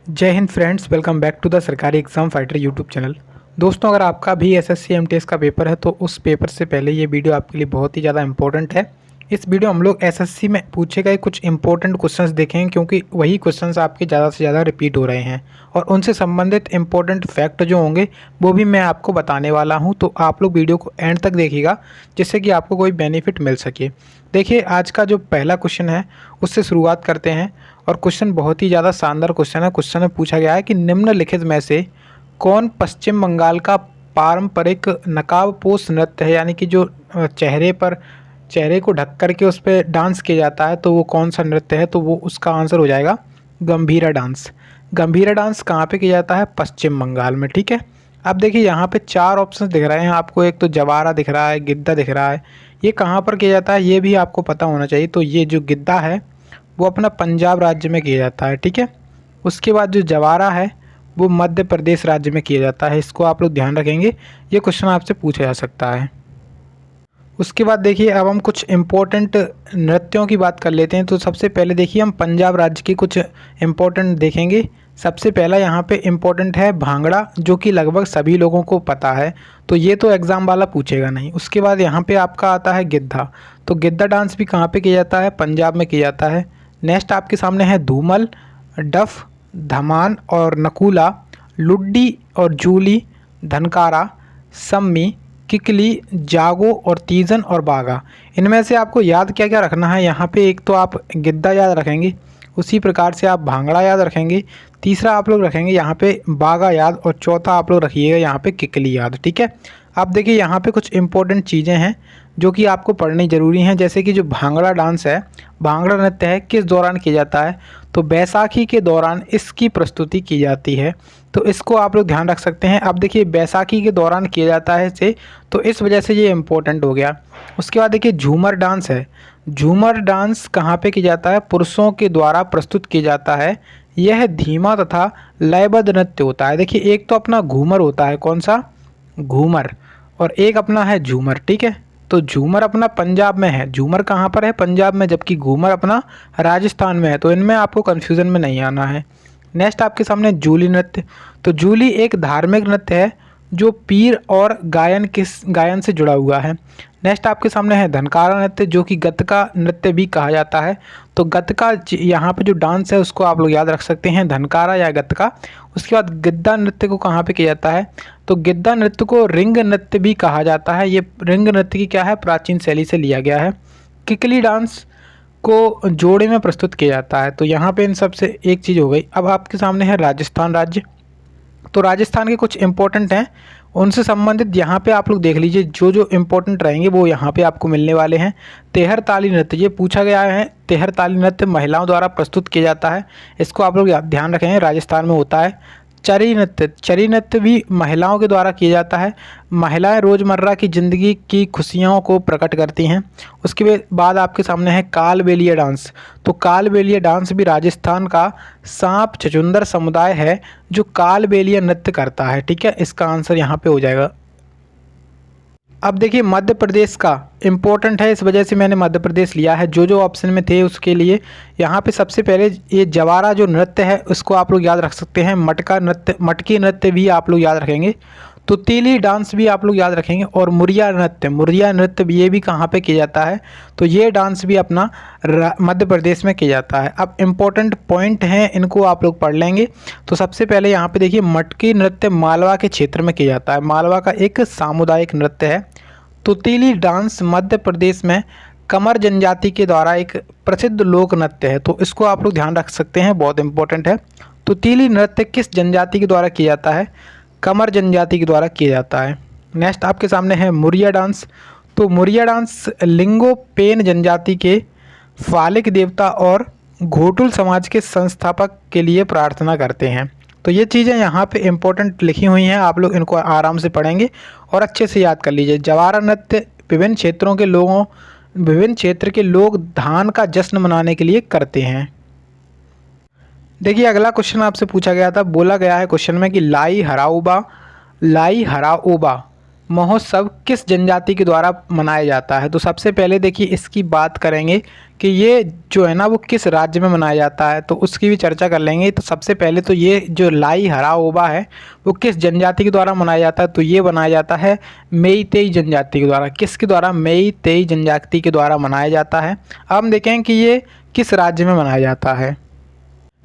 जय हिंद friends, welcome back to the Sarkari exam fighter YouTube channel. दोस्तों, अगर आपका भी एसएससी एमटीएस का पेपर है तो उस पेपर से पहले ये वीडियो आपके लिए बहुत ही ज़्यादा इंपॉर्टेंट है। इस वीडियो हम लोग एसएससी में पूछे गए कुछ इंपॉर्टेंट क्वेश्चंस देखेंगे, क्योंकि वही क्वेश्चंस आपके ज़्यादा से ज़्यादा रिपीट हो रहे हैं और उनसे संबंधित इंपॉर्टेंट फैक्ट जो होंगे वो भी मैं आपको बताने वाला हूँ। तो आप लोग वीडियो को एंड तक देखिएगा, जिससे कि आपको कोई बेनिफिट मिल सके। देखिए, आज का जो पहला क्वेश्चन है उससे शुरुआत करते हैं और क्वेश्चन बहुत ही ज़्यादा शानदार क्वेश्चन है। क्वेश्चन में पूछा गया है कि निम्नलिखित में से कौन पश्चिम बंगाल का पारंपरिक नकाबपोश नृत्य है, यानी कि जो चेहरे को ढक कर के उस पर डांस किया जाता है, तो वो कौन सा नृत्य है? तो वो उसका आंसर हो जाएगा गंभीरा डांस। गंभीरा डांस कहाँ पे किया जाता है? पश्चिम बंगाल में। ठीक है, अब देखिए यहाँ पे चार ऑप्शन दिख रहे हैं आपको। एक तो जवारा दिख रहा है, गिद्दा दिख रहा है। ये कहाँ पर किया जाता है ये भी आपको पता होना चाहिए। तो ये जो गिद्दा है वो अपना पंजाब राज्य में किया जाता है। ठीक है, उसके बाद जो जवारा है वो मध्य प्रदेश राज्य में किया जाता है। इसको आप लोग ध्यान रखेंगे, ये क्वेश्चन आपसे पूछा जा सकता है। उसके बाद देखिए, अब हम कुछ इम्पोर्टेंट नृत्यों की बात कर लेते हैं। तो सबसे पहले देखिए, हम पंजाब राज्य की कुछ इम्पोर्टेंट देखेंगे। सबसे पहला यहाँ पे इम्पोर्टेंट है भांगड़ा, जो कि लगभग सभी लोगों को पता है, तो ये तो एग्ज़ाम वाला पूछेगा नहीं। उसके बाद यहाँ पे आपका आता है गिद्धा। तो गिद्धा डांस भी कहाँ पे किया जाता है? पंजाब में किया जाता है। नेक्स्ट आपके सामने है धूमल, डफ, धमान और नकूला, लुड्डी और जूली, धनकारा, सम्मी, किकली, जागो और तीजन और बागा। इनमें से आपको याद क्या क्या रखना है? यहाँ पे एक तो आप गिद्दा याद रखेंगे, उसी प्रकार से आप भांगड़ा याद रखेंगे, तीसरा आप लोग रखेंगे यहाँ पे बागा याद, और चौथा आप लोग रखिएगा यहाँ पे किकली याद। ठीक है, आप देखिए यहाँ पे कुछ इंपॉर्टेंट चीज़ें हैं जो कि आपको पढ़नी ज़रूरी हैं। जैसे कि जो भांगड़ा डांस है, भांगड़ा नृत्य है, किस दौरान किया जाता है? तो बैसाखी के दौरान इसकी प्रस्तुति की जाती है। तो इसको आप लोग ध्यान रख सकते हैं। अब देखिए, बैसाखी के दौरान किया जाता है इसे, तो इस वजह से ये इम्पोर्टेंट हो गया। उसके बाद देखिए, झूमर डांस है। झूमर डांस कहाँ पे किया जाता है? पुरुषों के द्वारा प्रस्तुत किया जाता है। यह धीमा तथा लयबद्ध नृत्य होता है। देखिए, एक तो अपना घूमर होता है, कौन सा? घूमर। और एक अपना है झूमर। ठीक है, तो झूमर अपना पंजाब में है, झूमर कहाँ पर है? पंजाब में, जबकि घूमर अपना राजस्थान में है। तो इनमें आपको कन्फ्यूज़न में नहीं आना है। नेक्स्ट आपके सामने जूली नृत्य। तो जूली एक धार्मिक नृत्य है जो पीर और गायन से जुड़ा हुआ है। नेक्स्ट आपके सामने है धनकारा नृत्य, जो कि गतका नृत्य भी कहा जाता है। तो गतका यहाँ पे जो डांस है उसको आप लोग याद रख सकते हैं, धनकारा या गतका। उसके बाद गिद्दा नृत्य को कहाँ पे किया जाता है? तो गिद्दा नृत्य को रिंग नृत्य भी कहा जाता है। ये रिंग नृत्य की क्या है? प्राचीन शैली से लिया गया है। किकली डांस को जोड़े में प्रस्तुत किया जाता है। तो यहाँ पे इन सब से एक चीज़ हो गई। अब आपके सामने है राजस्थान राज्य। तो राजस्थान के कुछ इंपॉर्टेंट हैं, उनसे संबंधित यहाँ पे आप लोग देख लीजिए। जो जो इम्पोर्टेंट रहेंगे वो यहाँ पे आपको मिलने वाले हैं। तेहर ताली नृत्य, ये पूछा गया है। तेहर ताली नृत्य महिलाओं द्वारा प्रस्तुत किया जाता है, इसको आप लोग ध्यान रखें, राजस्थान में होता है। चरी नृत्य भी महिलाओं के द्वारा किया जाता है। महिलाएं रोज़मर्रा की ज़िंदगी की खुशियों को प्रकट करती हैं। उसके बाद आपके सामने है कालबेलिया डांस। तो कालबेलिया डांस भी राजस्थान का सांप छछूंदर समुदाय है जो कालबेलिया नृत्य करता है। ठीक है, इसका आंसर यहाँ पे हो जाएगा। अब देखिए, मध्य प्रदेश का इम्पोर्टेंट है, इस वजह से मैंने मध्य प्रदेश लिया है। जो जो ऑप्शन में थे उसके लिए यहाँ पे सबसे पहले ये जवारा जो नृत्य है उसको आप लोग याद रख सकते हैं। मटकी नृत्य भी आप लोग याद रखेंगे। तो तीली डांस भी आप लोग याद रखेंगे। और मुरिया नृत्य भी, ये भी कहाँ पे किया जाता है? तो ये डांस भी अपना मध्य प्रदेश में किया जाता है। अब इम्पोर्टेंट पॉइंट हैं, इनको आप लोग पढ़ लेंगे। तो सबसे पहले यहाँ पे देखिए, मटकी नृत्य मालवा के क्षेत्र में किया जाता है। मालवा का एक सामुदायिक नृत्य है। तुतीली डांस मध्य प्रदेश में कमर जनजाति के द्वारा एक प्रसिद्ध लोक नृत्य है। तो इसको आप लोग ध्यान रख सकते हैं, बहुत इंपॉर्टेंट है। तुतीली नृत्य किस जनजाति के द्वारा किया जाता है? कमर जनजाति के द्वारा किया जाता है। नेक्स्ट आपके सामने है मुरिया डांस। तो मुरिया डांस लिंगोपेन जनजाति के फालिक देवता और घोटुल समाज के संस्थापक के लिए प्रार्थना करते हैं। तो ये चीज़ें यहाँ पे इम्पोर्टेंट लिखी हुई हैं, आप लोग इनको आराम से पढ़ेंगे और अच्छे से याद कर लीजिए। जवारा नृत्य विभिन्न क्षेत्र के लोग धान का जश्न मनाने के लिए करते हैं। देखिए, अगला क्वेश्चन आपसे पूछा गया था, बोला गया है क्वेश्चन में कि लाई हराओबा महोत्सव किस जनजाति के द्वारा मनाया जाता है। तो सबसे पहले देखिए इसकी बात करेंगे कि ये जो है ना वो किस राज्य में मनाया जाता है, तो उसकी भी चर्चा कर लेंगे। तो सबसे पहले तो ये जो लाई हराओबा है वो किस जनजाति के द्वारा मनाया जाता है, तो ये मनाया जाता है मेईतेई जनजाति के द्वारा। किसके द्वारा? मेईतेई जनजाति के द्वारा मनाया जाता है। अब हम देखें कि ये किस राज्य में मनाया जाता है।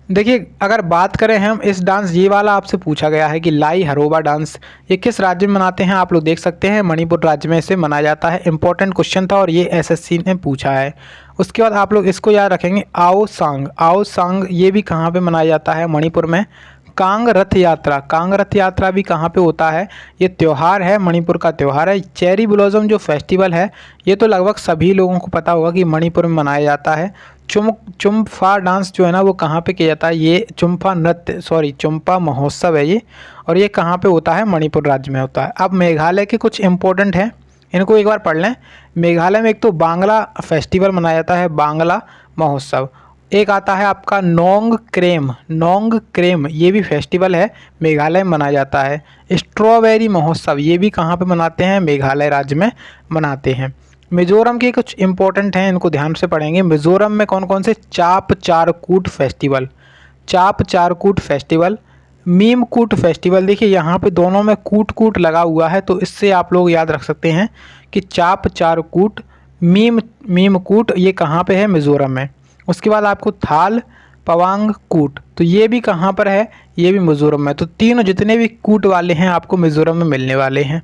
देखिए अगर बात करें हम इस डांस, ये वाला आपसे पूछा गया है कि लाई हरोबा डांस ये किस राज्य में मनाते हैं। आप लोग देख सकते हैं मणिपुर राज्य में इसे मनाया जाता है। इंपॉर्टेंट क्वेश्चन था और ये एसएससी ने पूछा है। उसके बाद आप लोग इसको याद रखेंगे, आओ सांग। आओ सांग ये भी कहाँ पे मनाया जाता है? मणिपुर में। कांग रथ यात्रा, कांग रथ यात्रा भी कहाँ पे होता है? ये त्यौहार है, मणिपुर का त्यौहार है। चेरी ब्लॉसम जो फेस्टिवल है ये तो लगभग सभी लोगों को पता होगा कि मणिपुर में मनाया जाता है। चुम्फा डांस जो है ना वो कहाँ पे किया जाता है? ये चुम्फा महोत्सव है ये, और ये कहाँ पे होता है? मणिपुर राज्य में होता है। अब मेघालय के कुछ इंपॉर्टेंट हैं, इनको एक बार पढ़ लें। मेघालय में एक तो बांग्ला फेस्टिवल मनाया जाता है, बांग्ला महोत्सव। एक आता है आपका नोंगक्रेम, नोंगक्रेम ये भी फेस्टिवल है, मेघालय में मनाया जाता है। स्ट्रॉबेरी महोत्सव ये भी कहाँ पे मनाते हैं? मेघालय राज्य में मनाते हैं। मिज़ोरम के कुछ इंपॉर्टेंट हैं, इनको ध्यान से पढ़ेंगे। मिज़ोरम में कौन कौन से? चाप चारकूट फेस्टिवल, चाप चारकूट फेस्टिवल, मीमकूट फेस्टिवल। देखिए यहाँ पे दोनों में कूट कूट लगा हुआ है, तो इससे आप लोग याद रख सकते हैं कि चाप चारकूट, मीमकूट ये कहाँ पे है? मिज़ोरम में। उसके बाद आपको थाल पवांग कूट, तो ये भी कहाँ पर है? ये भी मिज़ोरम में। तो तीनों जितने भी कूट वाले हैं आपको मिज़ोरम में मिलने वाले हैं।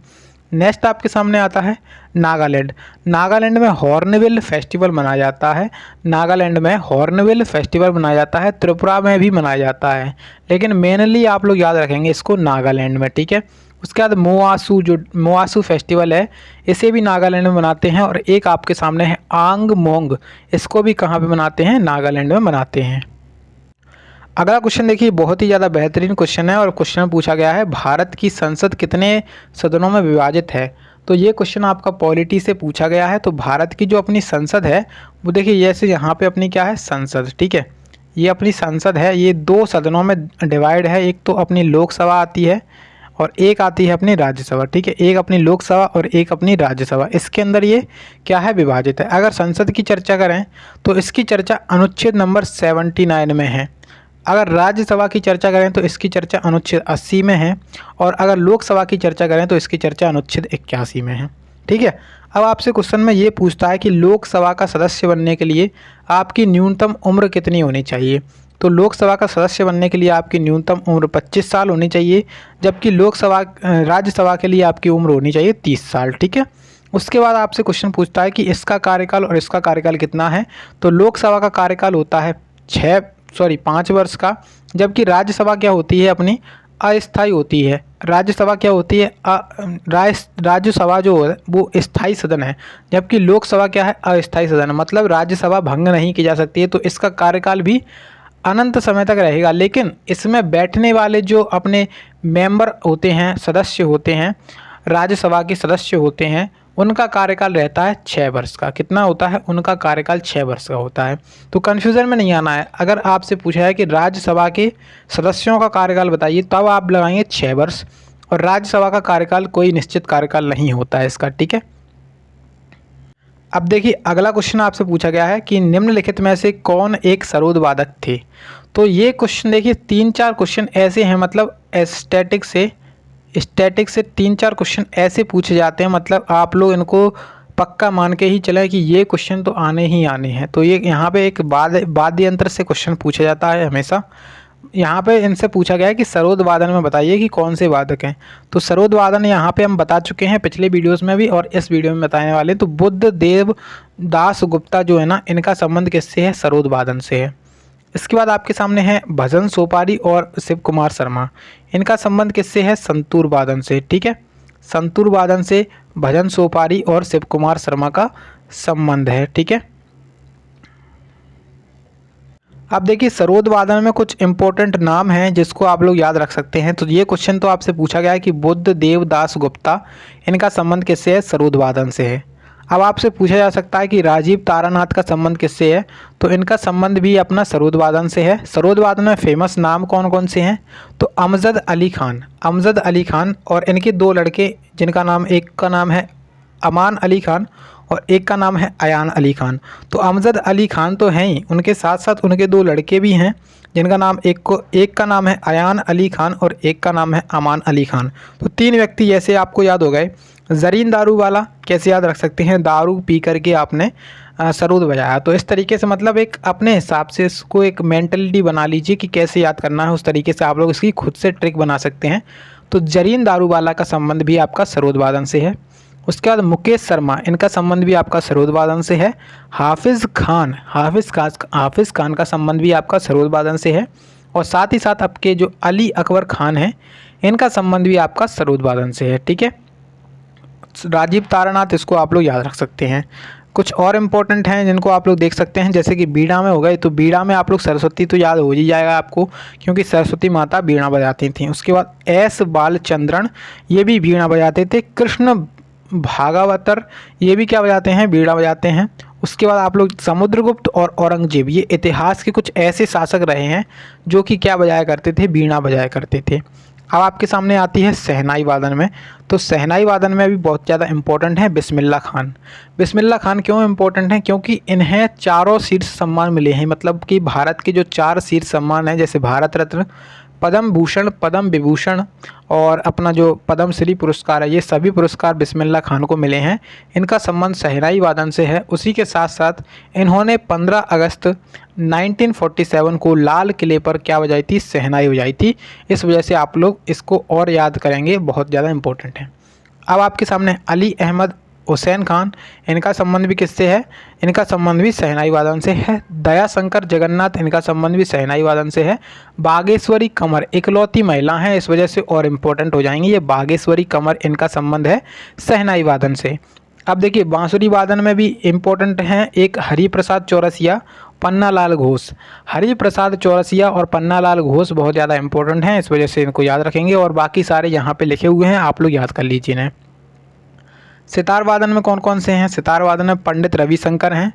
नेक्स्ट आपके सामने आता है नागालैंड। नागालैंड में हॉर्नबिल फेस्टिवल मनाया जाता है, नागालैंड में हॉर्नबिल फेस्टिवल मनाया जाता है। त्रिपुरा में भी मनाया जाता है, लेकिन मेनली आप लोग याद रखेंगे इसको नागालैंड में, ठीक है। उसके बाद मोआसू फेस्टिवल है, इसे भी नागालैंड में मनाते हैं। और एक आपके सामने है आंग मोंग, इसको भी कहाँ पे मनाते हैं? नागालैंड में मनाते हैं। अगला क्वेश्चन देखिए बहुत ही ज़्यादा बेहतरीन क्वेश्चन है, और क्वेश्चन में पूछा गया है भारत की संसद कितने सदनों में विभाजित है। तो ये क्वेश्चन आपका पॉलिटी से पूछा गया है। तो भारत की जो अपनी संसद है वो देखिए जैसे यहाँ पे अपनी क्या है? संसद, ठीक है। ये अपनी संसद है, ये 2 सदनों में डिवाइड है। एक तो अपनी लोकसभा आती है और एक आती है अपनी राज्यसभा, ठीक है। एक अपनी लोकसभा और एक अपनी राज्यसभा, इसके अंदर ये क्या है? विभाजित है। अगर संसद की चर्चा करें तो इसकी चर्चा अनुच्छेद नंबर 79 में है। अगर राज्यसभा की चर्चा करें तो इसकी चर्चा अनुच्छेद 80 में है, और अगर लोकसभा की चर्चा करें तो इसकी चर्चा अनुच्छेद 81 में है, ठीक है। अब आपसे क्वेश्चन में ये पूछता है कि लोकसभा का सदस्य बनने के लिए आपकी न्यूनतम उम्र कितनी होनी चाहिए। तो लोकसभा का सदस्य बनने के लिए आपकी न्यूनतम उम्र 25 साल होनी चाहिए, जबकि राज्यसभा के लिए आपकी उम्र होनी चाहिए 30 साल, ठीक है। उसके बाद आपसे क्वेश्चन पूछता है कि इसका कार्यकाल और इसका कार्यकाल कितना है। तो लोकसभा का कार्यकाल होता है 5 वर्ष का, जबकि राज्यसभा क्या होती है? अपनी अस्थायी होती है। राज्यसभा क्या होती है? राज्यसभा जो है वो स्थायी सदन है, जबकि लोकसभा क्या है? अस्थायी सदन है। मतलब राज्यसभा भंग नहीं की जा सकती है, तो इसका कार्यकाल भी अनंत समय तक रहेगा। लेकिन इसमें बैठने वाले जो अपने मेंबर होते हैं, सदस्य होते हैं, राज्यसभा के सदस्य होते हैं, उनका कार्यकाल रहता है 6 वर्ष का। कितना होता है? उनका कार्यकाल 6 वर्ष का होता है। तो कन्फ्यूज़न में नहीं आना है। अगर आपसे पूछा है कि राज्यसभा के सदस्यों का कार्यकाल बताइए, तब आप लगाएंगे 6 वर्ष, और राज्यसभा का कार्यकाल कोई निश्चित कार्यकाल नहीं होता है इसका, ठीक है। अब देखिए अगला क्वेश्चन आपसे पूछा गया है कि निम्नलिखित में से कौन एक सरोद वादक थे। तो ये क्वेश्चन देखिए 3-4 क्वेश्चन ऐसे हैं, मतलब स्टैटिक से 3-4 क्वेश्चन ऐसे पूछे जाते हैं, मतलब आप लोग इनको पक्का मान के ही चलें कि ये क्वेश्चन तो आने ही आने हैं। तो ये यहाँ पे एक वाद्य यंत्र से क्वेश्चन पूछा जाता है हमेशा। यहाँ पे इनसे पूछा गया है कि सरोद वादन में बताइए कि कौन से वादक हैं। तो सरोद वादन यहाँ पे हम बता चुके हैं पिछले वीडियोस में भी, और इस वीडियो में बताने वाले हैं। तो बुद्ध देव दास गुप्ता जो है ना, इनका संबंध किससे है? सरोद वादन से है। इसके बाद आपके सामने है भजन सोपारी और शिव कुमार शर्मा, इनका संबंध किससे है? संतूर वादन से, ठीक है। संतूर वादन से भजन सोपारी और शिव कुमार शर्मा का संबंध है, ठीक है। अब देखिए सरोद वादन में कुछ इंपॉर्टेंट नाम हैं जिसको आप लोग याद रख सकते हैं। तो ये क्वेश्चन तो आपसे पूछा गया है कि बुद्ध देव दास गुप्ता, इनका संबंध किससे है? सरोद वादन से है। अब आपसे पूछा जा सकता है कि राजीव तारानाथ का संबंध किससे है, तो इनका संबंध भी अपना सरोद वादन से है। सरोद वादन में फेमस नाम कौन कौन से हैं, तो अमजद अली खान, अमजद अली खान और इनके दो लड़के जिनका नाम, एक का नाम है अमान अली खान और एक का नाम है अयान अली खान। तो अमजद अली खान तो हैं ही, उनके साथ साथ उनके दो लड़के भी हैं जिनका नाम, एक का नाम है अयान अली खान और एक का नाम है अमान अली खान। तो तीन व्यक्ति जैसे आपको याद हो गए। जरीन दारू वाला कैसे याद रख सकते हैं, दारू पी करके आपने सरोद बजाया। तो इस तरीके से मतलब एक अपने हिसाब से इसको एक मेंटलिटी बना लीजिए कि कैसे याद करना है, उस तरीके से आप लोग इसकी खुद से ट्रिक बना सकते हैं। तो जरीन दारू वाला का संबंध भी आपका सरोद वादन से है। उसके बाद मुकेश शर्मा, इनका संबंध भी आपका सरोद वादन से है। हाफिज़ खान, हाफिज़ खान का संबंध भी आपका सरोद वादन से है। और साथ ही साथ आपके जो अली अकबर खान हैं, इनका संबंध भी आपका सरोद वादन से है। ठीक है, राजीव तारानाथ, इसको आप लोग याद रख सकते हैं। कुछ और इम्पोर्टेंट हैं जिनको आप लोग देख सकते हैं, जैसे कि बीड़ा में हो गए, तो बीड़ा में आप लोग सरस्वती तो याद हो ही जाएगा आपको, क्योंकि सरस्वती माता बीड़ा बजाती थी। उसके बाद एस बालचंद्रन, ये भी बीड़ा बजाते थे। कृष्ण भागवतर, ये भी क्या बजाते हैं, बीड़ा बजाते हैं। उसके बाद आप लोग समुद्रगुप्त और औरंगजेब, ये इतिहास के कुछ ऐसे शासक रहे हैं जो कि क्या बजाया करते थे, बीड़ा बजाया करते थे। अब आपके सामने आती है शहनाई वादन में। तो शहनाई वादन में भी बहुत ज़्यादा इम्पोर्टेंट है बिस्मिल्लाह खान। बिस्मिल्लाह खान क्यों इम्पोर्टेंट हैं, क्योंकि इन्हें चारों शीर्ष सम्मान मिले हैं। मतलब कि भारत के जो चार शीर्ष सम्मान हैं, जैसे भारत रत्न, पद्म भूषण, पद्म विभूषण और अपना जो पद्म श्री पुरस्कार है, ये सभी पुरस्कार बिस्मिल्लाह खान को मिले हैं। इनका संबंध शहनाई वादन से है। उसी के साथ साथ इन्होंने 15 अगस्त 1947 को लाल किले पर क्या बजाई थी, शहनाई बजाई थी। इस वजह से आप लोग इसको और याद करेंगे, बहुत ज़्यादा इंपॉर्टेंट है। अब आपके सामने अली अहमद हुसैन खान, इनका संबंध भी किससे है, इनका संबंध भी शहनाई वादन से है। दया शंकर जगन्नाथ, इनका संबंध भी शहनाई वादन से है। बागेश्वरी कंवर इकलौती महिला हैं, इस वजह से और इम्पोर्टेंट हो जाएंगी। ये बागेश्वरी कंवर, इनका संबंध है शहनाई वादन से। अब देखिए बांसुरी वादन में भी इम्पोर्टेंट हैं एक हरिप्रसाद चौरसिया, पन्नालाल घोष। हरिप्रसाद चौरसिया और पन्नालाल घोष बहुत ज़्यादा इंपॉर्टेंट हैं, इस वजह से इनको याद रखेंगे। और बाकी सारे यहाँ पे लिखे हुए हैं, आप लोग याद कर लीजिए इन्हें। सितार वादन में कौन कौन से हैं, सितार वादन में पंडित रविशंकर हैं।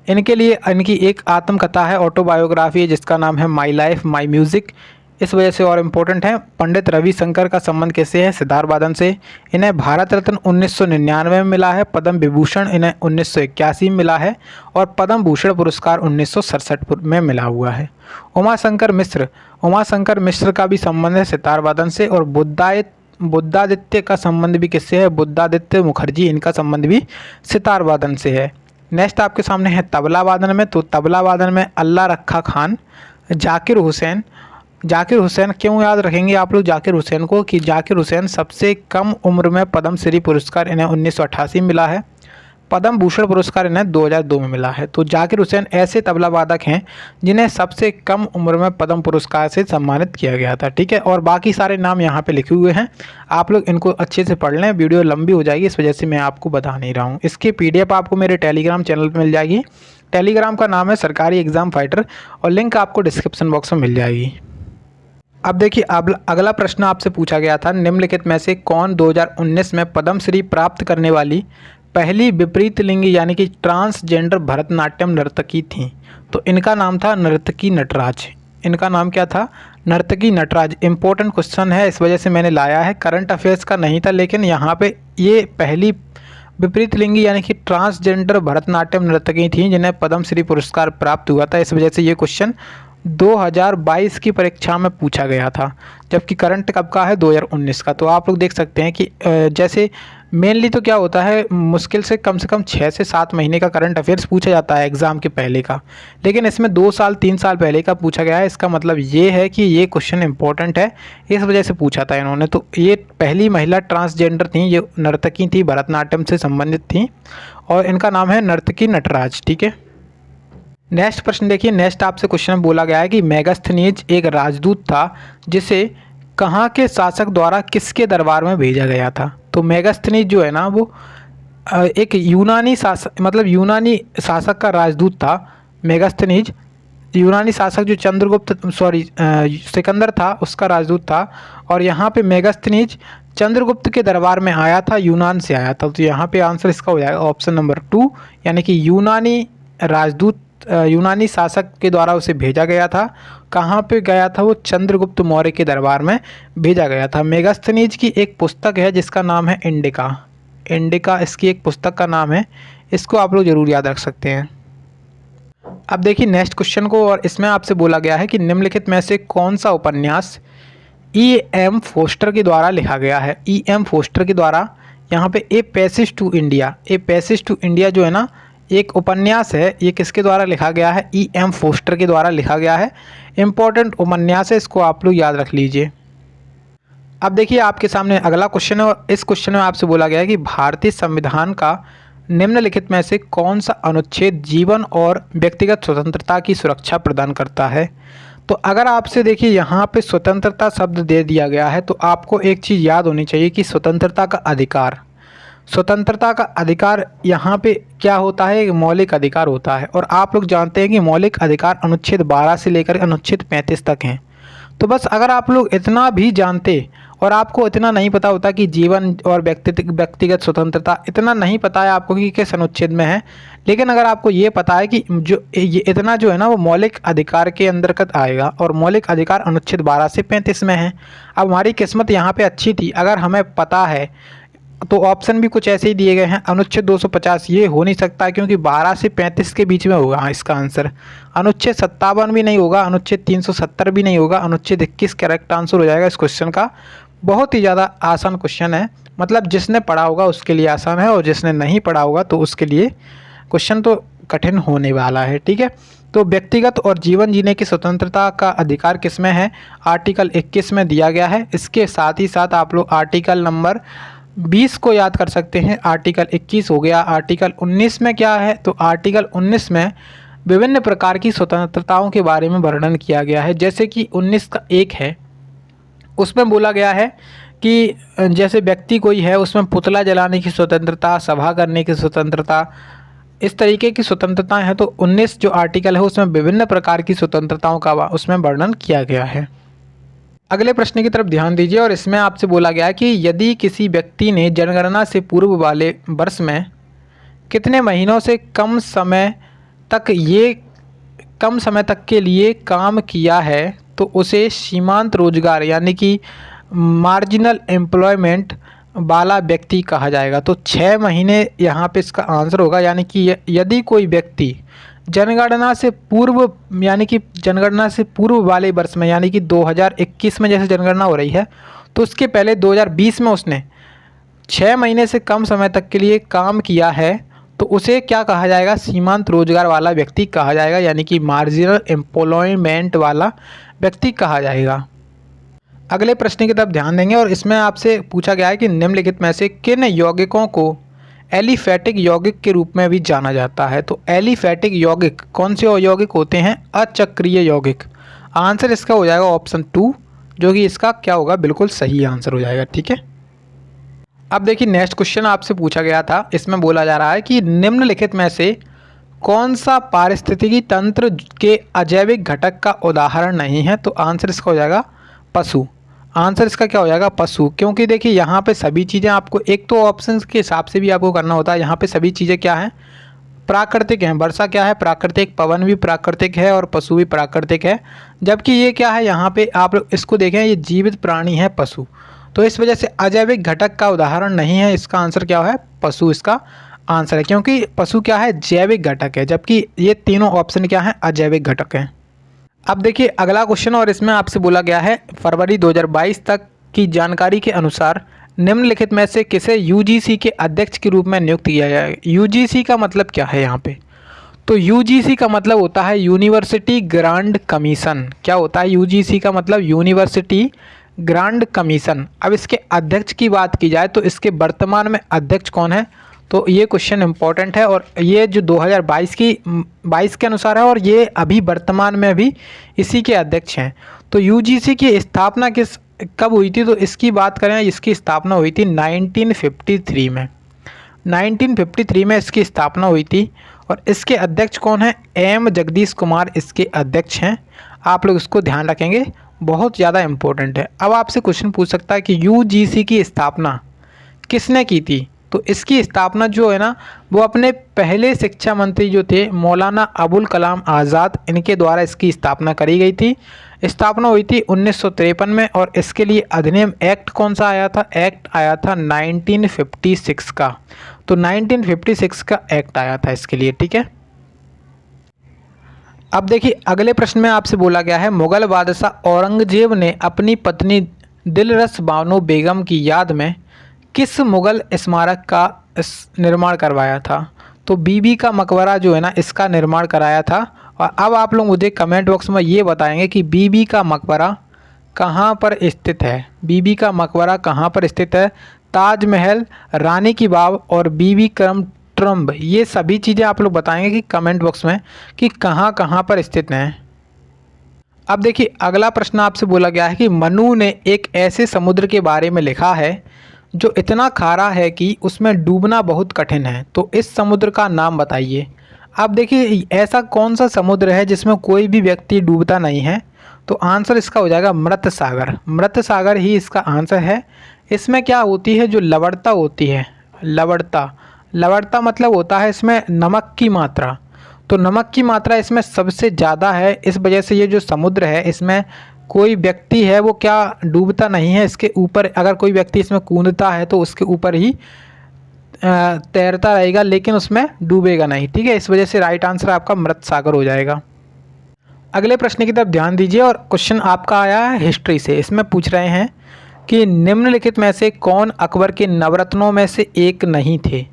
इनके लिए इनकी एक आत्मकथा है, ऑटोबायोग्राफी है, जिसका नाम है माई लाइफ माई म्यूज़िक। इस वजह से और इम्पोर्टेंट है। पंडित रविशंकर का संबंध कैसे है, सितार वादन से। इन्हें भारत रत्न 1999 में मिला है। पद्म विभूषण इन्हें 1981 में मिला है और पद्म भूषण पुरस्कार 1967 में मिला हुआ है। उमाशंकर मिश्र का भी संबंध है सितार वादन से। और बुद्धादित्य का संबंध भी किससे है, बुद्धादित्य मुखर्जी, इनका संबंध भी सितार वादन से है। नेक्स्ट आपके सामने है तबला वादन में। तो तबला वादन में अल्लाह रखा खान, जाकिर हुसैन क्यों याद रखेंगे आप लोग जाकिर हुसैन को, कि जाकिर हुसैन सबसे कम उम्र में पद्मश्री पुरस्कार इन्हें 1988 में मिला है। पद्म भूषण पुरस्कार इन्हें 2002 में मिला है। तो जाकिर हुसैन ऐसे तबला वादक हैं जिन्हें सबसे कम उम्र में पद्म पुरस्कार से सम्मानित किया गया था। ठीक है, और बाकी सारे नाम यहाँ पे लिखे हुए हैं, आप लोग इनको अच्छे से पढ़ लें। वीडियो लंबी हो जाएगी, इस वजह से मैं आपको बता नहीं रहा हूँ। इसकी PDF आपको मेरे टेलीग्राम चैनल पर मिल जाएगी। टेलीग्राम का नाम है सरकारी एग्ज़ाम फाइटर और लिंक आपको डिस्क्रिप्शन बॉक्स में मिल जाएगी। अब देखिए अगला प्रश्न आपसे पूछा गया था, निम्नलिखित में से कौन 2019 में पद्मश्री प्राप्त करने वाली पहली विपरीत लिंगी यानी कि ट्रांसजेंडर भरतनाट्यम नर्तकी थी। तो इनका नाम था नर्तकी नटराज। इनका नाम क्या था, नर्तकी नटराज। इंपॉर्टेंट क्वेश्चन है, इस वजह से मैंने लाया है। करंट अफेयर्स का नहीं था, लेकिन यहाँ पे ये पहली विपरीत लिंगी यानी कि ट्रांसजेंडर भरतनाट्यम नर्तकी थी जिन्हें पद्मश्री पुरस्कार प्राप्त हुआ था। इस वजह से ये क्वेश्चन 2022 की परीक्षा में पूछा गया था, जबकि करंट कब का है, 2019 का। तो आप लोग देख सकते हैं कि जैसे मेनली तो क्या होता है, मुश्किल से कम 6 से 7 महीने का करंट अफेयर्स पूछा जाता है एग्ज़ाम के पहले का, लेकिन इसमें 2 साल 3 साल पहले का पूछा गया है। इसका मतलब ये है कि ये क्वेश्चन इंपॉर्टेंट है, इस वजह से पूछा था इन्होंने। तो ये पहली महिला ट्रांसजेंडर थी, ये नर्तकी थी, भरतनाट्यम से संबंधित थी और इनका नाम है नर्तकी नटराज। ठीक है, नेक्स्ट प्रश्न देखिए। नेक्स्ट आपसे क्वेश्चन बोला गया है कि मेगास्थनीज एक राजदूत था जिसे कहाँ के शासक द्वारा किसके दरबार में भेजा गया था। तो मेगास्थनीज जो है ना, वो एक यूनानी शासक का राजदूत था। मेगास्थनीज यूनानी शासक जो सिकंदर था उसका राजदूत था। और यहाँ पे मेगास्थनीज चंद्रगुप्त के दरबार में आया था, यूनान से आया था। तो यहाँ पे आंसर इसका हो जाएगा ऑप्शन नंबर 2, यानी कि यूनानी राजदूत यूनानी शासक के द्वारा उसे भेजा गया था। कहाँ पे गया था वो? चंद्रगुप्त मौर्य के दरबार में भेजा गया था। मेगास्थनीज की एक पुस्तक है जिसका नाम है इंडिका। इंडिका इसकी एक पुस्तक का नाम है, इसको आप लोग ज़रूर याद रख सकते हैं। अब देखिए नेक्स्ट क्वेश्चन को, और इसमें आपसे बोला गया है कि निम्नलिखित में से कौन सा उपन्यास E.M. फोस्टर के द्वारा लिखा गया है। E.M. फोस्टर के द्वारा यहाँ पे a passage to India, a passage to India जो है ना एक उपन्यास है, ये किसके द्वारा लिखा गया है? E.M. फोस्टर के द्वारा लिखा गया है। इम्पोर्टेंट उपन्यास है, इसको आप लोग याद रख लीजिए। अब देखिए आपके सामने अगला क्वेश्चन है, और इस क्वेश्चन में आपसे बोला गया है कि भारतीय संविधान का निम्नलिखित में से कौन सा अनुच्छेद जीवन और व्यक्तिगत स्वतंत्रता की सुरक्षा प्रदान करता है। तो अगर आपसे देखिए यहाँ पे स्वतंत्रता शब्द दे दिया गया है, तो आपको एक चीज़ याद होनी चाहिए कि स्वतंत्रता का अधिकार, स्वतंत्रता का अधिकार यहाँ पे क्या होता है? एक मौलिक अधिकार होता है। और आप लोग जानते हैं कि मौलिक अधिकार अनुच्छेद 12 से लेकर अनुच्छेद 35 तक हैं। तो बस अगर आप लोग इतना भी जानते और आपको इतना नहीं पता होता कि जीवन और व्यक्तिगत स्वतंत्रता, इतना नहीं पता है आपको कि किस अनुच्छेद में है, लेकिन अगर आपको ये पता है कि जो ये इतना जो है ना वो मौलिक अधिकार के अंतर्गत आएगा, और मौलिक अधिकार अनुच्छेद 12 से 35 में है। अब हमारी किस्मत यहाँ पे अच्छी थी, अगर हमें पता है तो ऑप्शन भी कुछ ऐसे ही दिए गए हैं। अनुच्छेद 250 ये हो नहीं सकता क्योंकि 12 से 35 के बीच में होगा इसका आंसर। अनुच्छेद 57 भी नहीं होगा, अनुच्छेद 370 भी नहीं होगा, अनुच्छेद 21 करेक्ट आंसर हो जाएगा इस क्वेश्चन का। बहुत ही ज़्यादा आसान क्वेश्चन है, मतलब जिसने पढ़ा होगा उसके लिए आसान है, और जिसने नहीं पढ़ा होगा तो उसके लिए क्वेश्चन तो कठिन होने वाला है। ठीक है, तो व्यक्तिगत और जीवन जीने की स्वतंत्रता का अधिकार किस में है? आर्टिकल 21 में दिया गया है। इसके साथ ही साथ आप लोग आर्टिकल नंबर 20 को याद कर सकते हैं। आर्टिकल 21 हो गया। आर्टिकल 19 में क्या है? तो आर्टिकल 19 में विभिन्न प्रकार की स्वतंत्रताओं के बारे में वर्णन किया गया है। जैसे कि 19 का 1 है, उसमें बोला गया है कि जैसे व्यक्ति कोई है उसमें पुतला जलाने की स्वतंत्रता, सभा करने की स्वतंत्रता, इस तरीके की स्वतंत्रताएं हैं। तो 19 जो आर्टिकल है उसमें विभिन्न प्रकार की स्वतंत्रताओं का उसमें वर्णन किया गया है। अगले प्रश्न की तरफ ध्यान दीजिए, और इसमें आपसे बोला गया है कि यदि किसी व्यक्ति ने जनगणना से पूर्व वाले वर्ष में कितने महीनों से कम समय तक के लिए काम किया है, तो उसे सीमांत रोजगार यानी कि मार्जिनल एम्प्लॉयमेंट वाला व्यक्ति कहा जाएगा। तो 6 महीने यहाँ पे इसका आंसर होगा। यानी कि यदि कोई व्यक्ति जनगणना से पूर्व यानी कि जनगणना से पूर्व वाले वर्ष में, यानी कि 2021 में जैसे जनगणना हो रही है, तो उसके पहले 2020 में उसने 6 महीने से कम समय तक के लिए काम किया है, तो उसे क्या कहा जाएगा? सीमांत रोजगार वाला व्यक्ति कहा जाएगा, यानी कि मार्जिनल एम्प्लॉयमेंट वाला व्यक्ति कहा जाएगा। अगले प्रश्न की तरफ ध्यान देंगे, और इसमें आपसे पूछा गया है कि निम्नलिखित में से किन यौगिकों को एलिफैटिक यौगिक के रूप में भी जाना जाता है। तो एलिफैटिक यौगिक कौन से यौगिक होते हैं? अचक्रीय यौगिक। आंसर इसका हो जाएगा ऑप्शन 2, जो कि इसका क्या होगा? बिल्कुल सही आंसर हो जाएगा। ठीक है, अब देखिए नेक्स्ट क्वेश्चन आपसे पूछा गया था, इसमें बोला जा रहा है कि निम्नलिखित में से कौन सा पारिस्थितिकी तंत्र के अजैविक घटक का उदाहरण नहीं है। तो आंसर इसका हो जाएगा पशु। आंसर इसका क्या हो जाएगा? पशु। क्योंकि देखिए यहाँ पे सभी चीज़ें आपको, एक तो ऑप्शंस के हिसाब से भी आपको करना होता है, यहाँ पे सभी चीज़ें क्या हैं? प्राकृतिक हैं। वर्षा क्या है? प्राकृतिक। पवन भी प्राकृतिक है, और पशु भी प्राकृतिक है। जबकि ये क्या है? यहाँ पे आप लोग इसको देखें, ये जीवित प्राणी है पशु, तो इस वजह से अजैविक घटक का उदाहरण नहीं है। इसका आंसर क्या है? पशु इसका आंसर है, क्योंकि पशु क्या है? जैविक घटक है, जबकि ये तीनों ऑप्शन क्या हैं? अजैविक घटक हैं। अब देखिए अगला क्वेश्चन, और इसमें आपसे बोला गया है फरवरी 2022 तक की जानकारी के अनुसार निम्नलिखित में से किसे यूजीसी के अध्यक्ष के रूप में नियुक्त किया गया है। यूजीसी का मतलब क्या है यहाँ पे? तो यूजीसी का मतलब होता है यूनिवर्सिटी ग्रांड कमीशन। क्या होता है यूजीसी का मतलब? University grand commission. अब इसके अध्यक्ष की बात की जाए तो इसके वर्तमान में अध्यक्ष कौन है? तो ये क्वेश्चन इंपॉर्टेंट है, और ये जो 2022 के अनुसार है, और ये अभी वर्तमान में भी इसी के अध्यक्ष हैं। तो यूजीसी की स्थापना कब हुई थी? तो इसकी बात करें, इसकी स्थापना हुई थी 1953 में। 1953 में इसकी स्थापना हुई थी, और इसके अध्यक्ष कौन है? एम जगदीश कुमार इसके अध्यक्ष हैं। आप लोग इसको ध्यान रखेंगे, बहुत ज़्यादा इम्पोर्टेंट है। अब आपसे क्वेश्चन पूछ सकता है कि यूजीसी की स्थापना किसने की थी? तो इसकी स्थापना जो है ना, वो अपने पहले शिक्षा मंत्री जो थे मौलाना अबुल कलाम आज़ाद, इनके द्वारा इसकी स्थापना करी गई थी। स्थापना हुई थी 1953 में। और इसके लिए अधिनियम एक्ट कौन सा आया था? एक्ट आया था 1956 का। तो 1956 का एक्ट आया था इसके लिए, ठीक है। अब देखिए अगले प्रश्न में आपसे बोला गया है, मुगल बादशाह औरंगजेब ने अपनी पत्नी दिलरस बानो बेगम की याद में किस मुगल स्मारक का निर्माण करवाया था? तो बीबी का मकबरा जो है ना, इसका निर्माण कराया था। और अब आप लोग मुझे कमेंट बॉक्स में ये बताएंगे कि बीबी का मकबरा कहाँ पर स्थित है? बीबी का मकबरा कहाँ पर स्थित है? ताजमहल, रानी की बाव और बीबी क्रम ट्रम्ब, ये सभी चीज़ें आप लोग बताएंगे कि कमेंट बॉक्स में कि कहाँ कहाँ पर स्थित हैं। अब देखिए अगला प्रश्न आपसे बोला गया है कि मनु ने एक ऐसे समुद्र के बारे में लिखा है जो इतना खारा है कि उसमें डूबना बहुत कठिन है। तो इस समुद्र का नाम बताइए। अब देखिए ऐसा कौन सा समुद्र है जिसमें कोई भी व्यक्ति डूबता नहीं है? तो आंसर इसका हो जाएगा मृत सागर। मृत सागर ही इसका आंसर है। इसमें क्या होती है? जो लवणता होती है, लवणता मतलब होता है इसमें नमक की मात्रा। तो नमक की मात्रा इसमें सबसे ज़्यादा है। इस वजह से ये जो समुद्र है इसमें कोई व्यक्ति है वो क्या डूबता नहीं है। इसके ऊपर अगर कोई व्यक्ति इसमें कूदता है तो उसके ऊपर ही तैरता रहेगा, लेकिन उसमें डूबेगा नहीं, ठीक है। इस वजह से राइट आंसर आपका मृत सागर हो जाएगा। अगले प्रश्न की तरफ ध्यान दीजिए और क्वेश्चन आपका आया है हिस्ट्री से। इसमें पूछ रहे हैं कि निम्नलिखित में से कौन अकबर के नवरत्नों में से एक नहीं थे?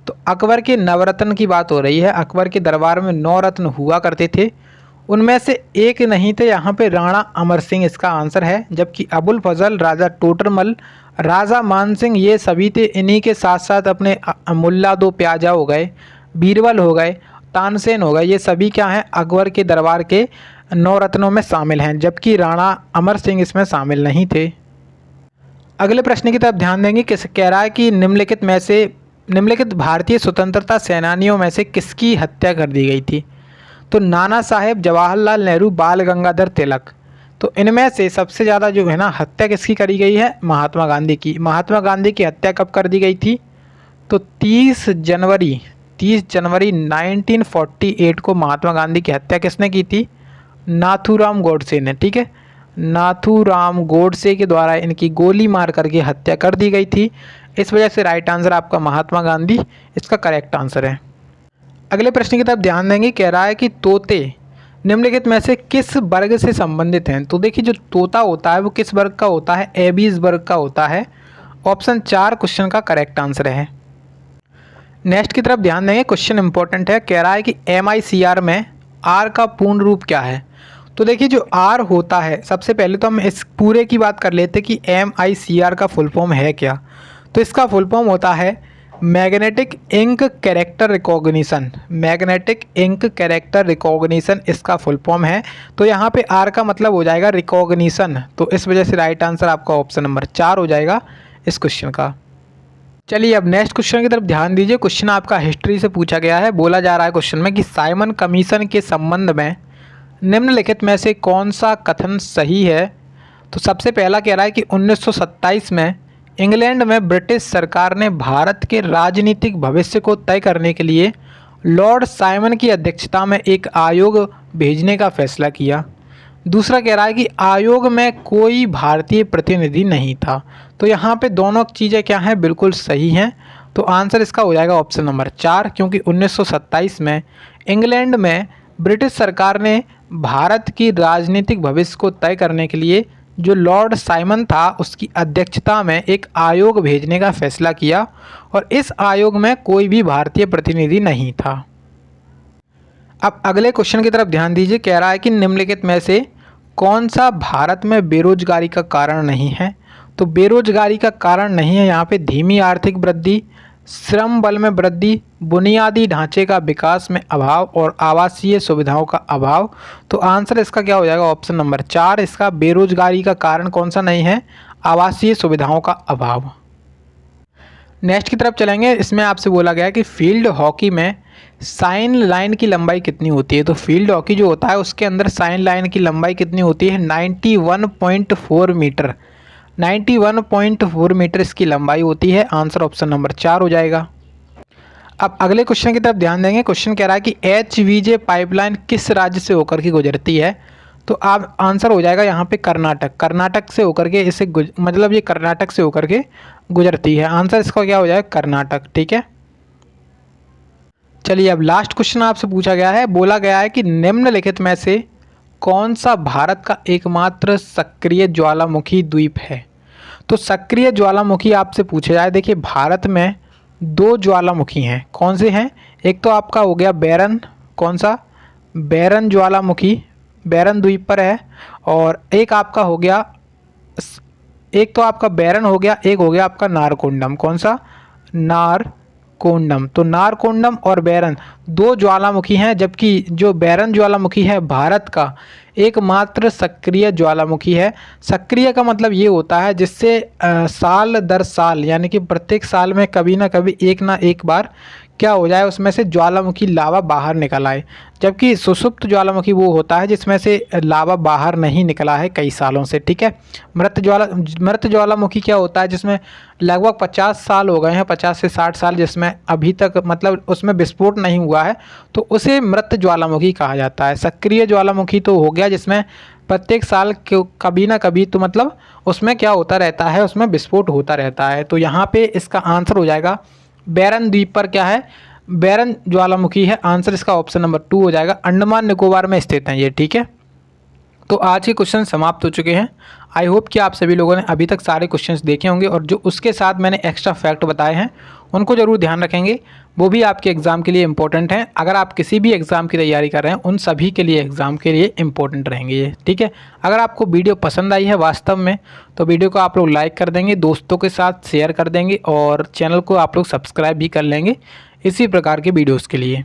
तो अकबर के नवरत्न की बात हो रही है। अकबर के दरबार में 9 रत्न हुआ करते थे, उनमें से एक नहीं थे। यहाँ पे राणा अमर सिंह इसका आंसर है। जबकि अबुल फजल, राजा टोडरमल, राजा मान सिंह ये सभी थे। इन्हीं के साथ साथ अपने मुल्ला दो प्याजा हो गए, बीरबल हो गए, तानसेन हो गए, ये सभी क्या हैं? अकबर के दरबार के 9 रत्नों में शामिल हैं। जबकि राणा अमर सिंह इसमें शामिल नहीं थे। अगले प्रश्न की तरफ ध्यान देंगे। किस कह रहा है कि निम्नलिखित भारतीय स्वतंत्रता सेनानियों में से किसकी हत्या कर दी गई थी? तो नाना साहेब, जवाहरलाल नेहरू, बाल गंगाधर तिलक। तो इनमें से सबसे ज़्यादा जो है ना हत्या किसकी करी गई है? महात्मा गांधी की। महात्मा गांधी की हत्या कब कर दी गई थी? तो 30 जनवरी 1948 को महात्मा गांधी की हत्या किसने की थी? नाथूराम गोडसे ने, ठीक है। नाथूराम गोडसे के द्वारा इनकी गोली मार करके हत्या कर दी गई थी। इस वजह से राइट आंसर आपका महात्मा गांधी इसका करेक्ट आंसर है। अगले प्रश्न की तरफ ध्यान देंगे। कह रहा है कि तोते निम्नलिखित में से किस वर्ग से संबंधित हैं? तो देखिए जो तोता होता है वो किस वर्ग का होता है? एबीज वर्ग का होता है। ऑप्शन 4 क्वेश्चन का करेक्ट आंसर है। नेक्स्ट की तरफ ध्यान देंगे, क्वेश्चन इंपॉर्टेंट है। कह रहा है कि MICR में R का पूर्ण रूप क्या है? तो देखिए जो R होता है, सबसे पहले तो हम इस पूरे की बात कर लेते कि MICR का फुल फॉर्म है क्या। तो इसका फुल फॉर्म होता है magnetic ink character recognition. Magnetic ink character recognition इसका फुल फॉर्म है। तो यहाँ पे R का मतलब हो जाएगा रिकॉग्निशन। तो इस वजह से राइट आंसर आपका ऑप्शन नंबर 4 हो जाएगा इस क्वेश्चन का। चलिए अब नेक्स्ट क्वेश्चन की तरफ ध्यान दीजिए। क्वेश्चन आपका हिस्ट्री से पूछा गया है। बोला जा रहा है क्वेश्चन में कि साइमन कमीशन के संबंध में निम्नलिखित में से कौन सा कथन सही है? तो सबसे पहला कह रहा है कि 1927 में इंग्लैंड में ब्रिटिश सरकार ने भारत के राजनीतिक भविष्य को तय करने के लिए लॉर्ड साइमन की अध्यक्षता में एक आयोग भेजने का फैसला किया। दूसरा कह रहा है कि आयोग में कोई भारतीय प्रतिनिधि नहीं था। तो यहाँ पे दोनों चीज़ें क्या हैं? बिल्कुल सही हैं। तो आंसर इसका हो जाएगा ऑप्शन नंबर 4, क्योंकि 1927 में इंग्लैंड में ब्रिटिश सरकार ने भारत की राजनीतिक भविष्य को तय करने के लिए जो लॉर्ड साइमन था उसकी अध्यक्षता में एक आयोग भेजने का फैसला किया, और इस आयोग में कोई भी भारतीय प्रतिनिधि नहीं था। अब अगले क्वेश्चन की तरफ ध्यान दीजिए। कह रहा है कि निम्नलिखित में से कौन सा भारत में बेरोजगारी का कारण नहीं है? तो बेरोजगारी का कारण नहीं है यहाँ पे धीमी आर्थिक वृद्धि, श्रम बल में वृद्धि, बुनियादी ढांचे का विकास में अभाव और आवासीय सुविधाओं का अभाव। तो आंसर इसका क्या हो जाएगा? ऑप्शन नंबर 4 इसका बेरोजगारी का कारण कौन सा नहीं है? आवासीय सुविधाओं का अभाव। नेक्स्ट की तरफ चलेंगे। इसमें आपसे बोला गया कि फील्ड हॉकी में साइन लाइन की लंबाई कितनी होती है? तो फील्ड हॉकी जो होता है उसके अंदर साइन लाइन की लंबाई कितनी होती है? 91.4 मीटर। 91.4 मीटर इसकी लंबाई होती है। आंसर ऑप्शन नंबर 4 हो जाएगा। अब अगले क्वेश्चन की तरफ ध्यान देंगे। क्वेश्चन कह रहा है कि HVJ पाइपलाइन किस राज्य से होकर के गुजरती है? तो आप आंसर हो जाएगा यहाँ पे कर्नाटक। कर्नाटक से होकर के इसे मतलब ये कर्नाटक से होकर के गुजरती है। आंसर इसका क्या हो जाएगा? कर्नाटक। ठीक है, चलिए अब लास्ट क्वेश्चन आपसे पूछा गया है। बोला गया है कि निम्नलिखित में से कौन सा भारत का एकमात्र सक्रिय ज्वालामुखी द्वीप है? तो सक्रिय ज्वालामुखी आपसे पूछा जाए, देखिए भारत में 2 ज्वालामुखी हैं। कौन से हैं? एक तो आपका हो गया बैरन, कौन सा? बैरन ज्वालामुखी, बैरन द्वीप पर है। और एक आपका हो गया, एक तो आपका बैरन हो गया, एक हो गया आपका नारकोंडम। कौन सा? नारकोंडम। तो नारकोंडम और बैरन 2 ज्वालामुखी हैं, जबकि जो बैरन ज्वालामुखी है भारत का एकमात्र सक्रिय ज्वालामुखी है। सक्रिय का मतलब ये होता है जिससे साल दर साल यानी कि प्रत्येक साल में कभी ना कभी एक ना एक बार क्या हो जाए, उसमें से ज्वालामुखी लावा बाहर निकल आए। जबकि सुषुप्त ज्वालामुखी वो होता है जिसमें से लावा बाहर नहीं निकला है कई सालों से। ठीक है, मृत ज्वालामुखी क्या होता है जिसमें लगभग 50 साल हो गए हैं, 50 से 60 साल, जिसमें अभी तक मतलब उसमें विस्फोट नहीं हुआ है, तो उसे मृत ज्वालामुखी कहा जाता है। सक्रिय ज्वालामुखी तो हो गया जिसमें प्रत्येक साल कभी ना कभी तो मतलब उसमें क्या होता रहता है, उसमें विस्फोट होता रहता है। तो यहाँ पे इसका आंसर हो जाएगा बैरन द्वीप पर क्या है? बैरन ज्वालामुखी है। आंसर इसका ऑप्शन नंबर 2 हो जाएगा। अंडमान निकोबार में स्थित है ये। ठीक है, तो आज के क्वेश्चन समाप्त हो चुके हैं। आई होप कि आप सभी लोगों ने अभी तक सारे क्वेश्चंस देखे होंगे और जो उसके साथ मैंने एक्स्ट्रा फैक्ट बताए हैं उनको ज़रूर ध्यान रखेंगे, वो भी आपके एग्ज़ाम के लिए इंपॉर्टेंट हैं। अगर आप किसी भी एग्ज़ाम की तैयारी कर रहे हैं उन सभी के लिए एग्ज़ाम के लिए इंपॉर्टेंट रहेंगे ये। ठीक है, अगर आपको वीडियो पसंद आई है वास्तव में तो वीडियो को आप लोग लाइक कर देंगे, दोस्तों के साथ शेयर कर देंगे और चैनल को आप लोग सब्सक्राइब भी कर लेंगे इसी प्रकार के वीडियोज़ के लिए।